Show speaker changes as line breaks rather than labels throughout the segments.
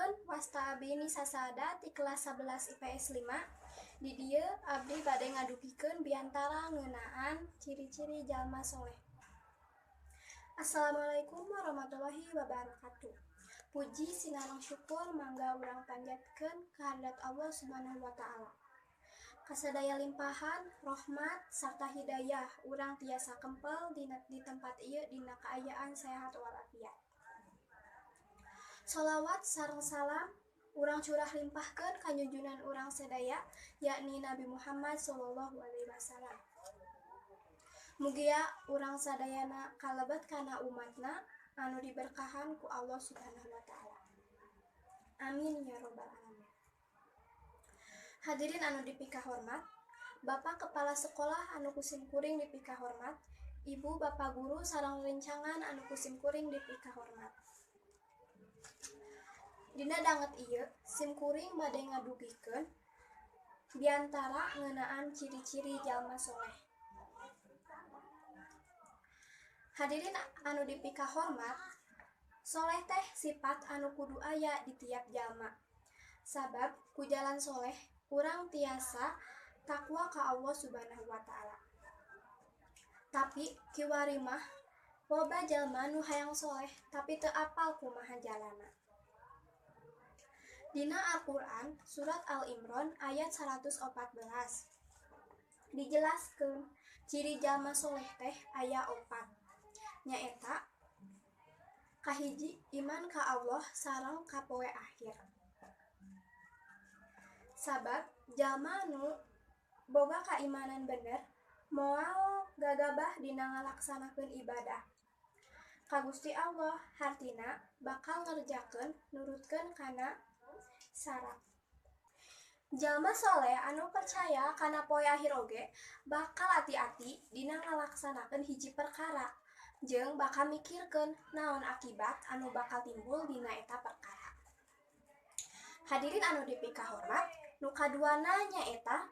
Nuhun wasta abdi sasada ti kelas 11 IPS 5. Di dieu abdi bade ngadukikeun biantara ngeunaan ciri-ciri jalma soleh. Assalamualaikum warahmatullahi wabarakatuh. Puji sinareng syukur mangga urang panjatkeun ka hadrat Allah Subhanahu wa taala. Kasadaya limpahan, rahmat, sarta hidayah urang tiasa kempel di tempat ieu dina kaayaan sehat walafiat. Sholawat sareng salam urang curah limpahkeun ka junjungan urang sadaya yakni Nabi Muhammad sallallahu alaihi wasallam. Mugia urang sadayana kalebet kana umatna anu diberkahan ku Allah Subhanahu wa taala. Amin ya robbal alamin. Hadirin anu dipika hormat, Bapak Kepala Sekolah anu kusim kuring dipika hormat, Ibu Bapak Guru sareng rencangan anu kusim kuring dipika hormat. Dina danget ieu, sim kuring bade ngadugikeun biantara ngeunaan ciri-ciri jalma soleh. Hadirin anu dipika hormat, soleh teh sifat anu kudu aya di tiap jalma. Sabab ku jalan soleh urang tiasa takwa ka Allah Subhanahu wa taala. Tapi kiwari mah loba jalma nu hayang soleh tapi teu apal kumaha jalanna. Dina Al-Qur'an surat Al-Imran ayat 114 dijelaskeun ciri jalma soleh teh aya 4. Nyaeta kahiji iman ka Allah sareng ka poe akhir. Sabab jalma nu boga kaimanan bener moal gagabah dina ngalaksanakeun ibadah ka Gusti Allah, hartina bakal ngerjakeun nurutkeun kana syarat. Jalma soleh anu percaya kana poe akhir oge bakal ati-ati dina ngalaksanakeun hiji perkara jeung bakal mikirkeun naon akibat anu bakal timbul dina eta perkara. Hadirin anu dipika hormat, nu kaduana nyaeta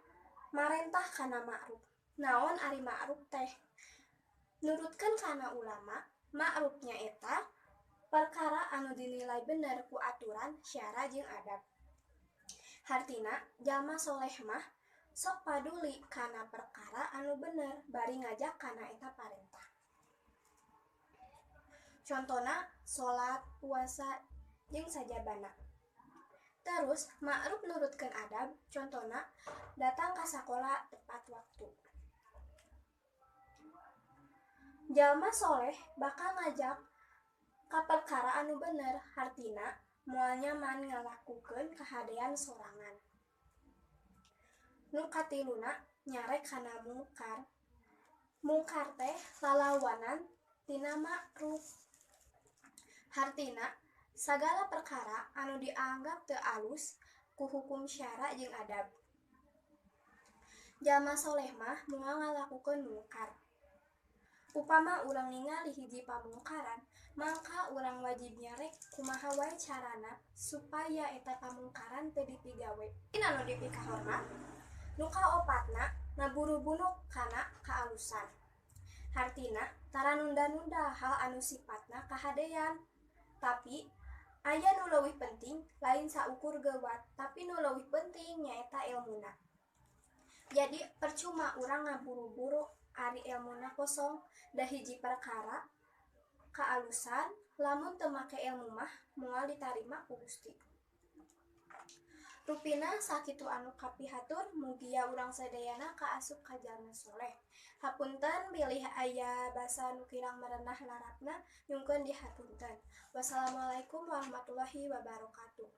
marentah kana ma'ruf. Naon ari ma'ruf teh? Nurutkeun kana ulama, ma'ruf nyaeta perkara anu dinilai bener ku aturan, syara jeung adab. Hartina jalma soleh mah sok paduli kana perkara anu bener bari ngajak kana eta parentah. Contona salat, puasa jeung sajabana. Terus ma'ruf nurutkeun adab, contona datang ka sakola tepat waktu. Jalma soleh bakal ngajak ka perkara anu bener, hartina moal nyaman ngalakukeun kahadean sorangan. Nu katiluna nyarek kana mungkar. Mungkar teh lalawanan tina ma'ruf. Hartina sagala perkara anu dianggap teu alus ku hukum syara jeung adab. Jalma soleh mah moal ngalakukeun mungkar. Upama urang ningali hiji pamungkaran, mangka urang wajib nyarek kumaha wae carana supaya eta pamungkaran teu dipigawe. Anu dipika hormat, nu kaopatna naburu-bunuk kana kaalusan. Hartina tara nunda-nunda hal anu sifatna kahadean. Tapi aya nu leuwih penting lain saukur geuwat, tapi nu leuwih penting nyaeta ilmuna. Jadi percuma urang ngaburu-buru ari ilmuna kosong da hiji perkara kaalusan lamun teu make ilmu mah moal ditarima ku Gusti. Rupina sakitu anu kapihatur, mugia urang sadayana kaasup ka jalma soleh. Hapunten bilih aya basa nu kirang merenah larapna nyungkeun dihapunten. Wassalamualaikum warahmatullahi wabarakatuh.